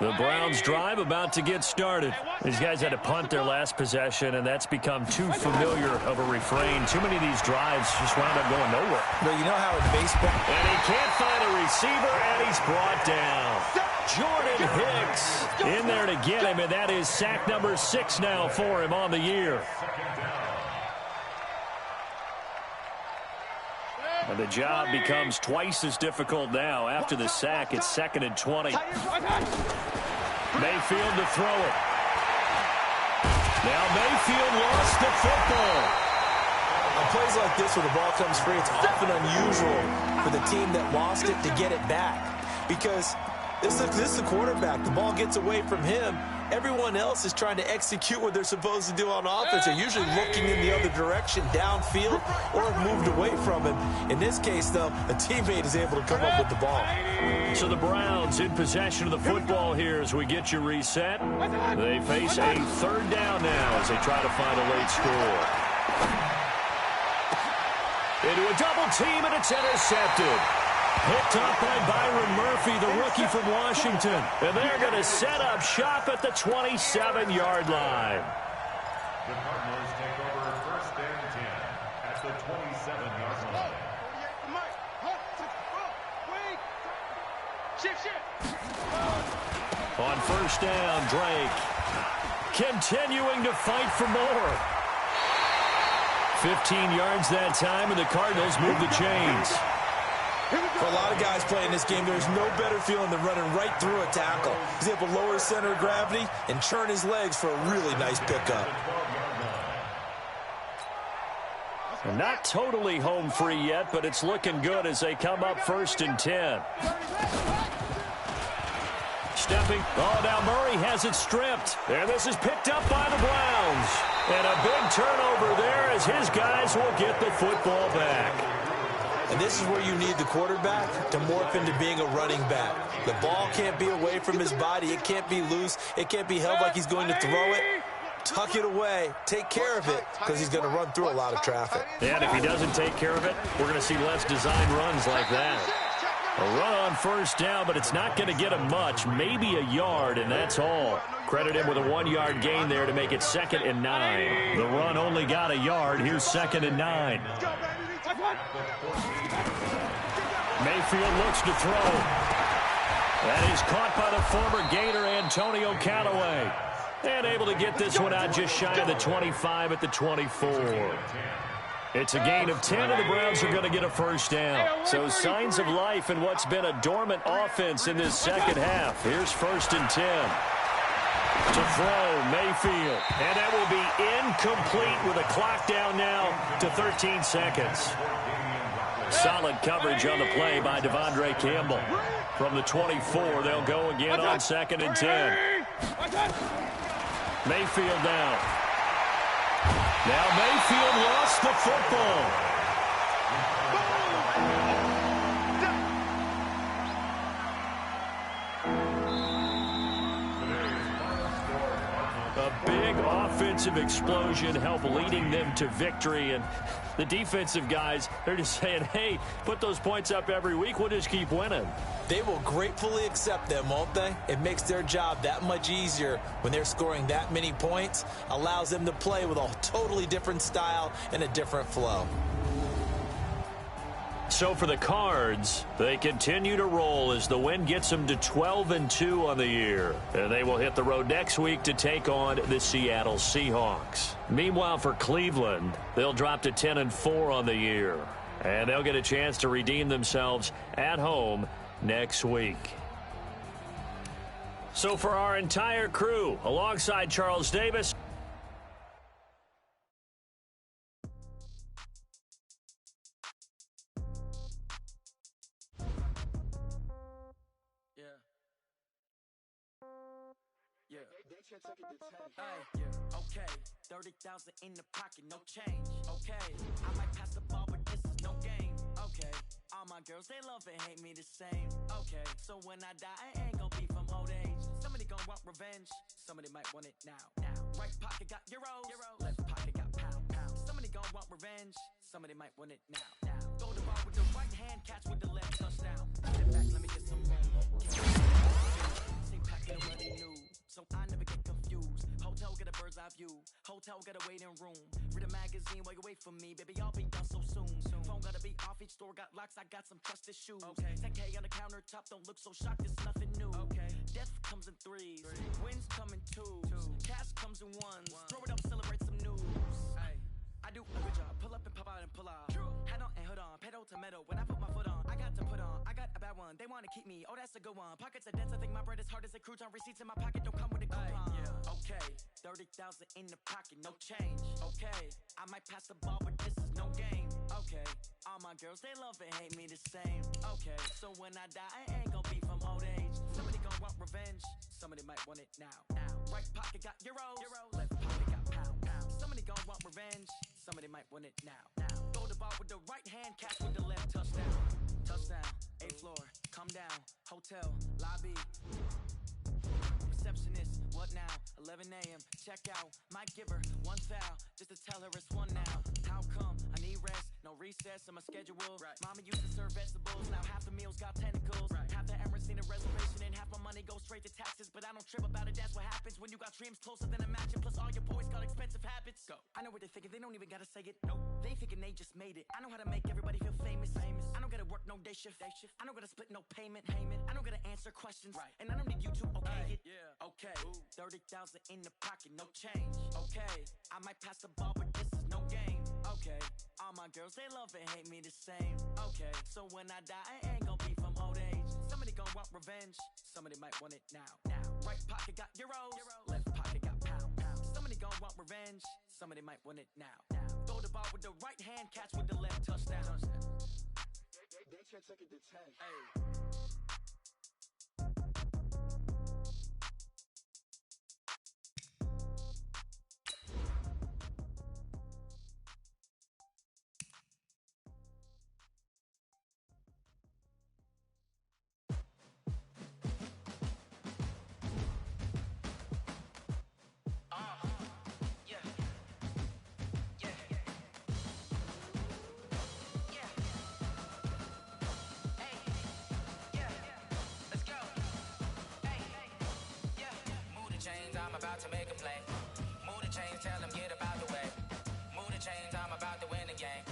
The Browns drive about to get started. These guys had to punt their last possession, and that's become too familiar of a refrain. Too many of these drives just wound up going nowhere. But you know how in baseball... And he can't find a receiver, and he's brought down. Jordan Hicks in there to get him, and that is sack number 6 now for him on the year. And the job becomes twice as difficult now. After the sack, it's 2nd and 20. Mayfield to throw it. Now Mayfield lost the football. On plays like this where the ball comes free, it's often unusual for the team that lost it to get it back. Because this is the quarterback. The ball gets away from him. Everyone else is trying to execute what they're supposed to do on offense. They're usually looking in the other direction, downfield, or have moved away from him. In this case, though, a teammate is able to come up with the ball. So the Browns in possession of the football here as we get you reset. They face a 3rd down now as they try to find a late score. Into a double team, and it's intercepted. Picked up by Byron Murphy, the rookie from Washington. And they're going to set up shop at the 27-yard line. The Cardinals take over first and 10 at the 27-yard line. On first down, Drake continuing to fight for more. 15 yards that time, and the Cardinals move the chains. For a lot of guys playing this game, there's no better feeling than running right through a tackle. He's able to lower his center of gravity and churn his legs for a really nice pickup. And not totally home free yet, but it's looking good as they come up 1st and 10. Stepping. Oh, now Murray has it stripped. And this is picked up by the Browns. And a big turnover there as his guys will get the football back. And this is where you need the quarterback to morph into being a running back. The ball can't be away from his body. It can't be loose. It can't be held like he's going to throw it. Tuck it away. Take care of it because he's going to run through a lot of traffic. And if he doesn't take care of it, we're going to see less designed runs like that. A run on first down, but it's not going to get him much. Maybe a yard, and that's all. Credit him with a 1-yard gain there to make it 2nd and 9. The run only got a yard. Here's 2nd and 9. Mayfield looks to throw. That is caught by the former Gator, Antonio Callaway. And able to get this one out just shy of the 25 at the 24. It's a gain of 10, and the Browns are going to get a first down. So signs of life in what's been a dormant offense in this second half. Here's 1st and 10. To throw, Mayfield. And that will be incomplete with a clock down now to 13 seconds. Solid coverage on the play by Devondre Campbell. From the 24, they'll go again on 2nd and 10. Mayfield down. Now Mayfield lost the football. A big offensive explosion helped leading them to victory. And the defensive guys, they're just saying, hey, put those points up every week. We'll just keep winning. They will gratefully accept them, won't they? It makes their job that much easier when they're scoring that many points. Allows them to play with a totally different style and a different flow. So for the Cards, they continue to roll as the win gets them to 12-2 on the year. And they will hit the road next week to take on the Seattle Seahawks. Meanwhile, for Cleveland, they'll drop to 10-4 on the year. And they'll get a chance to redeem themselves at home next week. So for our entire crew, alongside Charles Davis, Okay, 30,000 in the pocket, no change. Okay, I might pass the ball, but this is no game. Okay, all my girls, they love and hate me the same. Okay, so when I die, I ain't gon' be from old age. Somebody gon' want revenge, somebody might want it now. Right pocket got euros, left pocket got pound. Somebody gon' want revenge, somebody might want it now. Throw the ball with the right hand, catch with the left, touchdown. Sit back, let me get some room. Same packet already new, so I never get confused. Hotel get a bird's eye view, hotel got a waiting room. Read a magazine while you wait for me, baby, I'll be done so soon. Phone gotta be off, each store got locks, I got some trusted shoes. 10K on the countertop, don't look so shocked, it's nothing new. Death comes in threes, wins come in twos, cash comes in ones. Throw it up, celebrate some news. I do a good job, pull up and pop out and pull out. Head on and hood on, pedal to metal. When I put my foot on, I got to put on. I got a bad one, they wanna keep me. Oh, that's a good one. Pockets are dense, I think my bread is hard as a crouton. Receipts in my pocket don't come with a coupon. Okay, 30,000 in the pocket, no change. Okay, I might pass the ball, but this is no game. Okay, all my girls, they love and hate me the same. Okay, so when I die, I ain't gon' be from old age. Somebody gon' want revenge, somebody might want it now. Right pocket got euros, left pocket got pound. Somebody gon' want revenge, somebody might want it now. Throw the ball with the right hand, catch with the left, touchdown. Touchdown, 8th floor, come down, hotel, lobby. Receptionist, what now? 11 a.m., check out. Might give her one foul, just to tell her it's one now. How come? I need rest, no recess in my schedule. Mama used to serve vegetables, now half the meals got tentacles. Half the Emirates need a reservation and half my money goes straight to taxes. But I don't trip about it, that's what happens when you got dreams closer than imagine. Plus all your boys got expensive habits. Go. I know what they're thinking, they don't even gotta say it. Nope. They thinking they just made it. I know how to make everybody feel famous. I don't gotta work no day shift. I don't gotta split no payment. I don't gotta answer questions. And I don't need you to okay it. Okay, 30,000 in the pocket, no change. Okay, I might pass the ball, but this is no game. Okay, all my girls, they love and hate me the same. Okay, so when I die, I ain't gon' be from old age. Somebody gon' want revenge, somebody might want it now. Right pocket got euros, left pocket got pound. Somebody gon' want revenge, somebody might want it now. Throw the ball with the right hand, catch with the left, touchdown. They can't take it to 10. I'm about to make a play. Move the chains, tell them get up out the way. Move the chains, I'm about to win the game.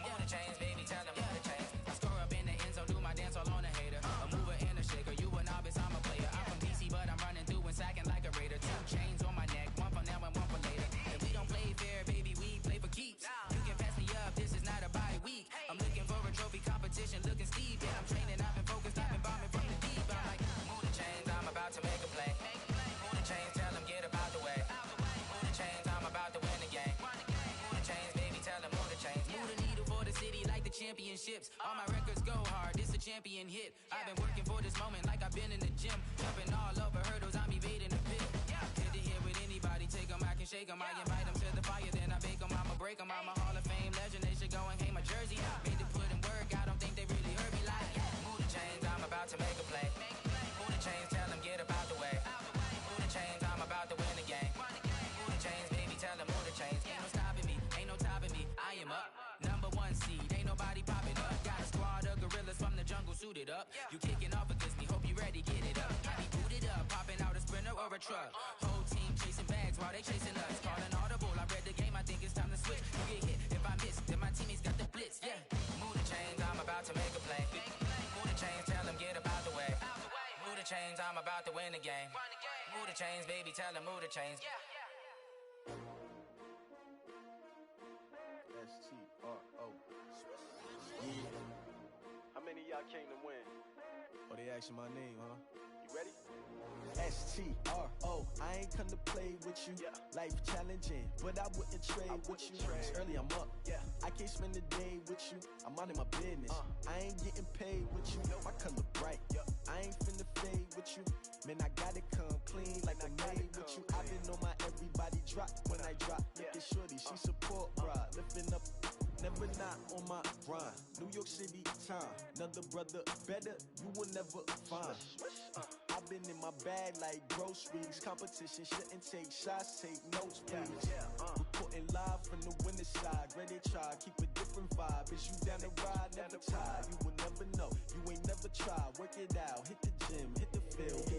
Move the chains, baby, tell them move the chains. I score up in the end zone, do my dance all on a hater. A mover and a shaker, you a novice, I'm a player. I'm from DC, but I'm running through and sacking like a raider. 2 chains on my neck, one for now and one for later. If we don't play fair, baby, we play for keeps. You can pass me up, this is not a bye week. I'm looking for a trophy competition, looking steep. Yeah, I'm training, I've been focused, I've been bombing from the deep. I'm like, move the chains, I'm about to make a play. Move the chains, tell them get up out the way. Move the chains, I'm about to win the game. Move the chains, baby, tell them move the chains. Move the needle for the city like the championships. All my records go hard, this a champion hit. I've been working for this moment like I've been in the gym. Jumping all over hurdles, I'm evading the pit. Hit it here with anybody, take them, I can shake them. I invite them to the fire, then I bake them, I'ma break them. I'm a Hall of Fame legend, they should go and hang my jersey. Made to put in work, I don't think they really heard me like. Move the chains, I'm about to make a play. Move the chains, tell them get up out the way. Move the chains, I'm about to win the game. Move the chains, baby, tell them move the chains. Ain't no stopping me, ain't no topping me. I am up, #1 seed, ain't nobody popping up. Got a squad of gorillas from the jungle suited up. You kicking off against me, hope you ready, get it up. I be booted up, popping out a Sprinter or a truck. Whole team chasing bags while they chasing us. Calling audible, I read the game, I think it's time to switch. You get hit, if I miss, then my teammates got the blitz, yeah. Move the chains, I'm about to make a play. Move the chains, tell them get up out the way. Move the chains, I'm about to win the game. Move the chains, baby, tell them move the chains. S-T-R-O. Yeah. How many of y'all came to win? Oh, they asking my name, huh? You ready? S-T-R-O. I ain't come to play with you. Life challenging, but I wouldn't trade with you. It's early, I'm up. I can't spend the day with you. I'm out of my business. I ain't getting paid with you. My color bright. I ain't finna fade with you. Man, I gotta come clean like I made with you. I been on my everybody drop when I drop. Look at shorty, she support ride. Lifting up, never not on my grind. New York City time, another brother better, you will never find. I've been in my bag like groceries. Competition shouldn't take shots, take notes, please. Reporting live from the winter side. Ready to try, keep a different vibe. Is you down the ride, never tired. You will never know, you ain't never tried. Work it out, hit the gym, hit the field.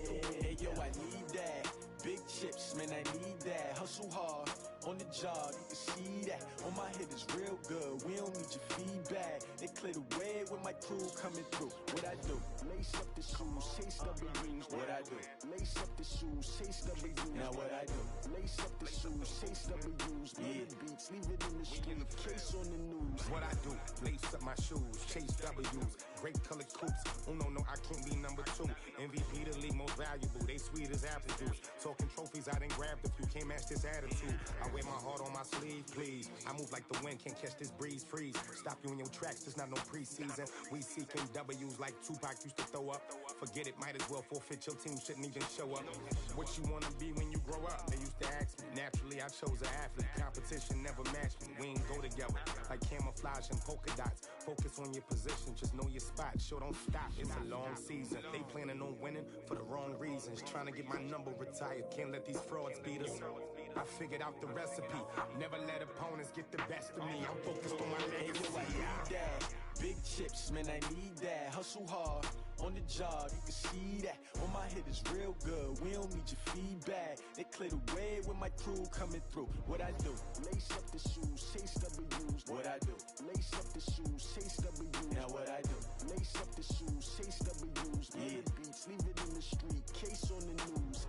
Hey yo, I need that. Big chips, man, I need that. Hustle hard, on the job, you can see that. On my head is real good, we don't need your feedback. They clear the way with my crew coming through. What I do? Lace up the shoes, chase W's. What I do? Lace up the shoes, chase W's. Now what I do? Lace up the shoes, chase W's. Yeah, beats, leave it in the street, case on the news. What I do? Lace up my shoes, chase W's. Great colored coops. Oh no, I can't be number 2. MVP the league most valuable. They sweet as apple juice. Talking trophies, I done grabbed a few. Can't match this attitude. I wear my heart on my sleeve, please. I move like the wind, can't catch this breeze, freeze. Stop you in your tracks, there's not no preseason. We seeking W's like Tupac used to throw up. Forget it, might as well forfeit. Your team shouldn't even show up. What you wanna be when you grow up? They used to ask me. Naturally, I chose an athlete. Competition never matched me. We ain't go together like camouflage and polka dots. Focus on your position, just know your spot. Show don't stop, it's a long season. They planning on winning for the wrong reasons. Trying to get my number retired. Can't let these frauds beat us. I figured out the recipe. Never let opponents get the best of me. I'm focused on my legacy. I need that. Big chips, man, I need that. Hustle hard, on the job, you can see that. On my head is real good, we don't need your feedback. They clear the way with my crew coming through. What I do? Lace up the shoes, chase W's. What I do? Lace up the shoes, chase W's. Now what I do? Lace up the shoes, chase W's. Yeah, beats, leave it in the street, case on the news.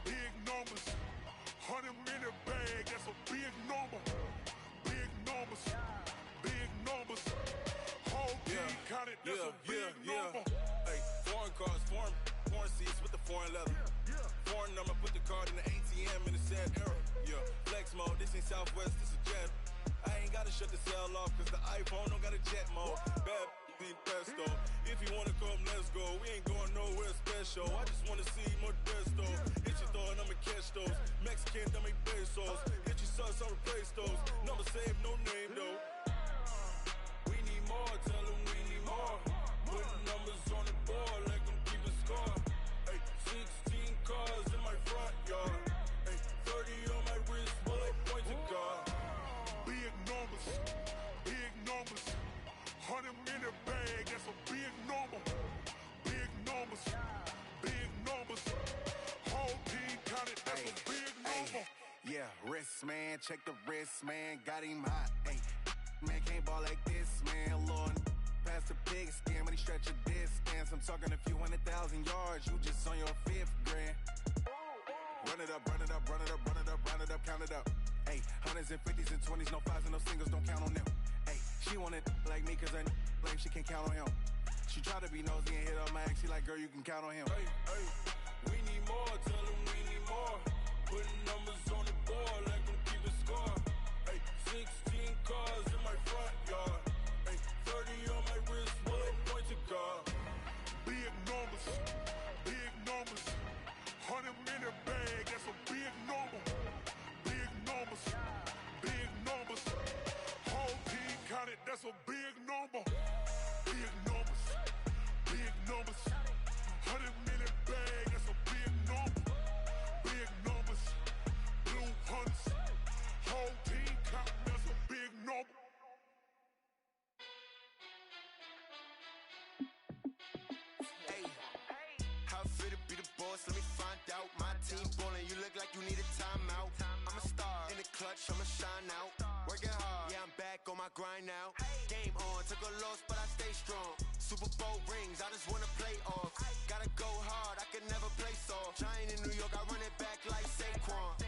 Big numbers, 100-minute bag, that's a big number. Big numbers, whole team counted, that's a big number. Hey, foreign cars, foreign seats with the foreign leather. Foreign number, put the card in the ATM in the sad era. Yeah, flex mode, this ain't Southwest, this is Jet. I ain't gotta shut the cell off, cause the iPhone don't got a jet mode. Bad beat pesto. If you wanna come, let's go. We ain't going nowhere special. I just wanna see more Modesto. Hit your thought, I'ma catch those. Mexican, dummy pesos. Hit your sus, I'll replace those. Number saved, no name though. We need more, tell them we need more. Putting numbers on the board, like them keep a score. Hey, 16 cars in my front yard. Hey, 30 on my wrist, while I point to God. Big numbers, 100-minute bag, that's a big number. Big numbers, whole team counted, that's a big number. Yeah, wrist man, check the wrist man, got him hot. Ay, man can't ball like this, man. Lord, past the big skin, but he stretch a distance. I'm talking a few 100,000 yards, you just on your 5th grand. Run it up, count it up. Ay, 100s and 50s and 20s, no 5s and no singles, don't count on them. Ay, she want it like me, cause I like she can count on him. She try to be nosy and hit up my ex, she like, girl, you can count on him. Hey, we need more, tell them we need more. Putting numbers on the board, like them keep a score. Hey, 16 cars in my front yard. Hey, 30 on my wrist, while I point to God. Big numbers, 100-minute bag, that's a big number. Big numbers, whole team counted, that's a big number. Big numbers, 100-minute bag, that's a big number. Big numbers, boss, let me find out. My team ballin', you look like you need a timeout. I'm a star, in the clutch, I'ma shine out. Working hard, yeah, I'm back on my grind now. Game on, took a loss, but I stay strong. Super Bowl rings, I just wanna play off. Gotta go hard, I can never play soft. Giant in New York, I run it back like Saquon.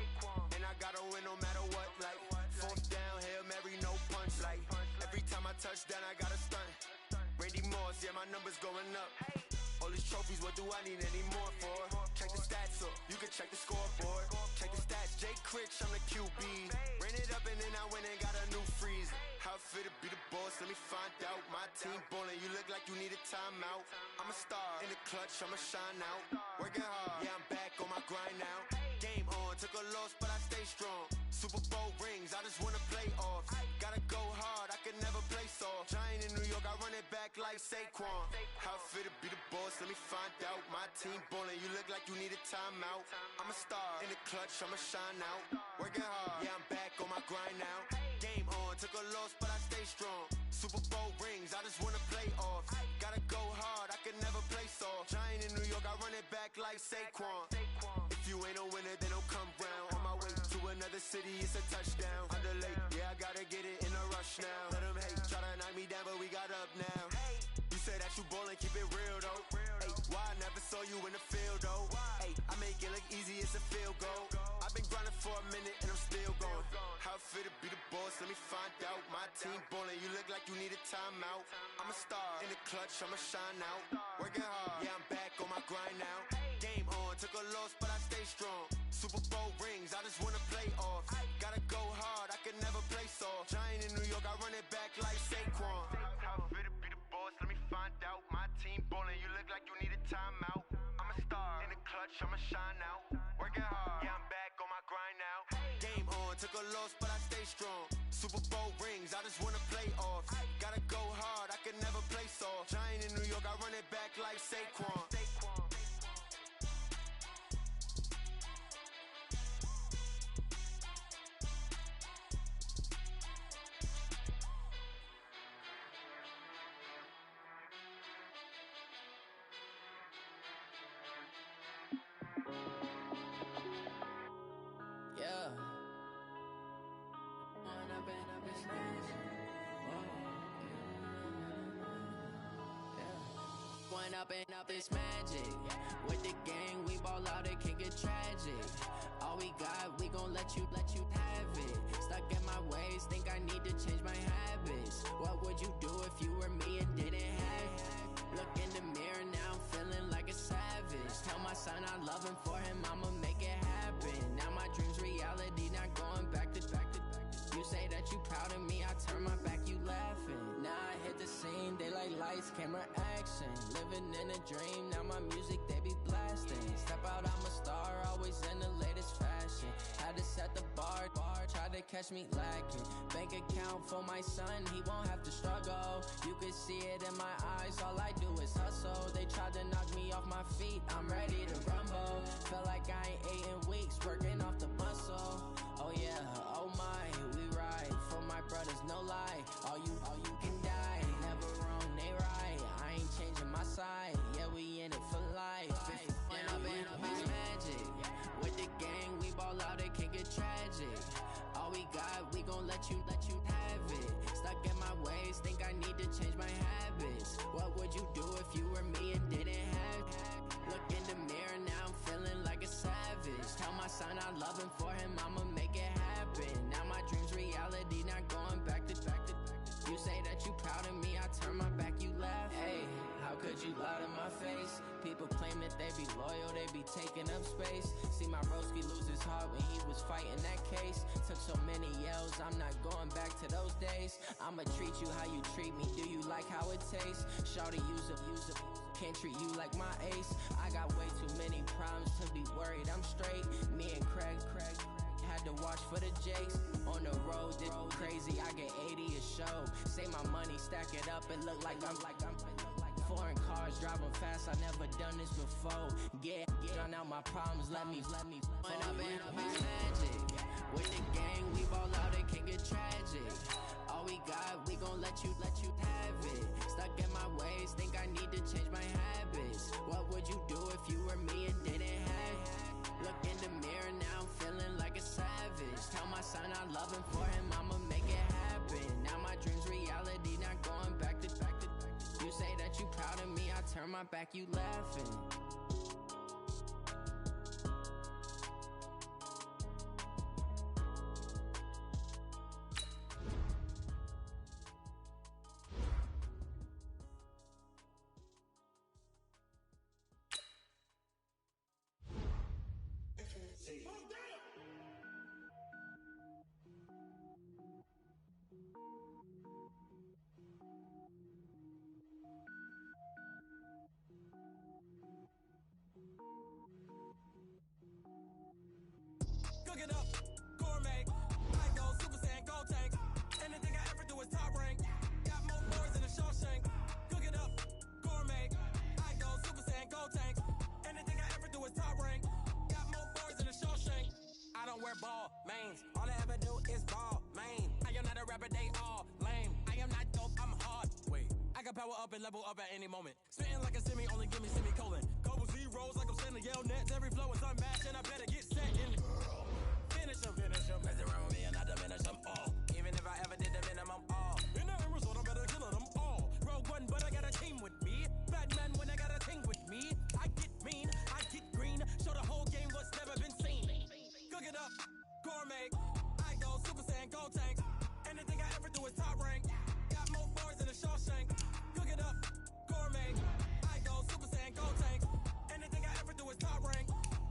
And I gotta win no matter what, like fourth down, Hail Mary, no punch. Like every time I touch down, I gotta stunt. Randy Moss, yeah, my numbers going up. All these trophies, what do I need any more for? Check the stats up, you can check the scoreboard. Check the stats, Jay Critch, I'm the QB. Ran it up and then I went and got a new freeze. How fit to be the boss, let me find out. My team ballin', you look like you need a timeout. I'm a star, in the clutch, I'ma shine out. Working hard, yeah, I'm back on my grind now. Game on, took a loss, but I stay strong. Super Bowl rings, I just wanna play off. Gotta go hard, I can never play soft. Giant in New York, I run it back like Saquon. How fit to be the boss, let me find out. My team ballin', you look like you need a timeout. I'm a star, in the clutch, I'ma shine out. Working hard, yeah, I'm back on my grind now. Game on, took a loss, but I stay strong. Super Bowl rings, I just wanna play off. Gotta go hard, I can never play soft. Giant in New York, I run it back like Saquon. If you ain't a winner, then don't come round. On my way to another city, it's a touchdown. Underlay, yeah, I gotta get it in a rush now. Let them hate, try to knock me down, but we got up now. You say that you ballin', keep it real though. Hey, why I never saw you in the field though? Hey, I make it look easy, it's a field goal. I've been grinding for a minute and I'm still going. How fit to be the boss, let me find out. My team ballin', you look like you need a timeout. I'm a star, in the clutch, I'ma shine out. Working hard, yeah, I'm back on my grind now. Game on, took a loss, but I stay strong. Super Bowl rings, I just wanna play off. Gotta go hard, I can never play soft. Giant in New York, I run it back like Saquon. How fit to be the boss, let me find out. My team ballin', you look like you need a timeout. I'm a star, in the clutch, I'ma shine out. Working hard, yeah, I'm back on my grind now. Game on, took a loss, but I stay strong. Super Bowl rings, I just wanna play off. Gotta go hard, I can never play soft. Giant in New York, I run it back like Saquon. Up this magic. With the gang, we ball out, it can get tragic. All we got, we gon' let you have it. Stuck in my ways, think I need to change my habits. What would you do if you were me and didn't have it? Look in the mirror, now I'm feeling like a savage. Tell my son I love him, for him I'ma make it happen. Now my dream's reality, not going back to. You say that you proud of me, I turn my back, you laughing. Now I hit the scene, they like lights, camera, action. Living in a dream, now my music, they be blasting. Step out, I'm a star, always in the latest fashion. Had to set the bar, try to catch me lacking. Bank account for my son, he won't have to struggle. You can see it in my eyes, all I do is hustle. They tried to knock me off my feet, I'm ready to rumble. Felt like I ain't ate in weeks, working off the muscle. Oh yeah, oh my, we ride for my brothers, no lie. All you can die, never wrong, they right. I ain't changing my side, yeah, we in it for life. When up in it's magic. With the gang, we ball out, it can get tragic. All we got, we gon' let you have it. Stuck in my ways, think I need to change my habits. What would you do if you were me and didn't have it? Look in the mirror, now I'm feeling like a savage. Tell my son I love him, for him I'ma make it happen. Now my dream's reality, not going back to. You say that you proud of me, I turn my back, you laugh. Hey, how could you lie to my face? People claim that they be loyal, they be taking up space. See my broski lose his heart when he was fighting that case. Took so many yells, I'm not going back to those days. I'ma treat you how you treat me, do you like how it tastes? Shawty, use up, can't treat you like my ace. I got way too many problems to be worried, I'm straight. Me and Craig had to watch for the Jakes. On the road, did crazy, I get 80 a show. Say my money, stack it up, it look like I'm foreign cars, driving fast, I never done this before. Get drown out my problems, let me When up in it's magic. With the gang, we ball out, it can get tragic. All we got, we gon' let you have it. Stuck in my ways, think I need to change my habits. What would you do if you were me and didn't my back, you laughing. Cook it up, gourmet. I go Super Saiyan, gold tank. Anything I ever do is top rank. Got more boys in the Shawshank. Cook it up, gourmet. I go Super Saiyan, gold tank. Anything I ever do is top rank. Got more boys in the Shawshank. I don't wear ball mains. All I ever do is ball main. I am not a rapper, they all lame. I am not dope, I'm hard. Wait, I can power up and level up at any moment. Spitting like a semi, only give me semicolon. Couple zeros like I'm sending yell nets. Every flow is unmatched and I better get set in. Finish them. Mess around with me and I diminish them all. Even if I ever did the minimum all. In the result, I'm better killing them all. Rogue One, but I got a team with me. Batman when I got a thing with me. I get mean, I get green. Show the whole game what's never been seen. Cook it up, gourmet. I go Super Saiyan, gold tank. Anything I ever do is top rank. Got more boys in the Shawshank. Cook it up, gourmet. I go Super Saiyan, gold tank. Anything I ever do is top rank.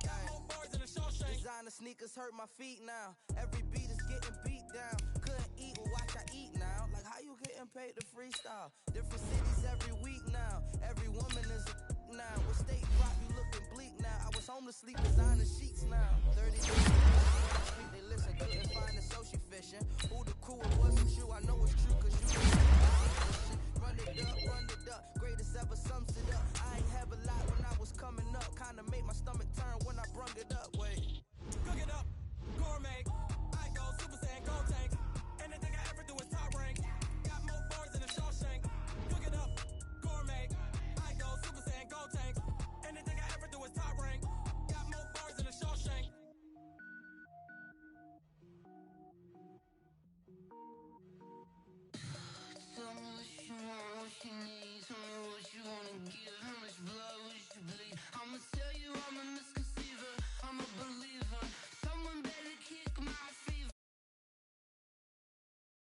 Got more boys in the Shawshank. Designer sneakers hurt my feet now. Every beat is getting beat down. Couldn't eat, well watch I eat now. Like how you getting paid to freestyle? Different cities every week now. Every woman is a now. With state drop, you looking bleak now. I was home to sleep, designer sheets now. 30 days street, they listen, couldn't find it, so she fishing. Who the crew it wasn't you, I know it's true, cause you run it up, greatest ever sums it up. I ain't have a lot when I was coming up, kinda made my stomach turn when I brung it up.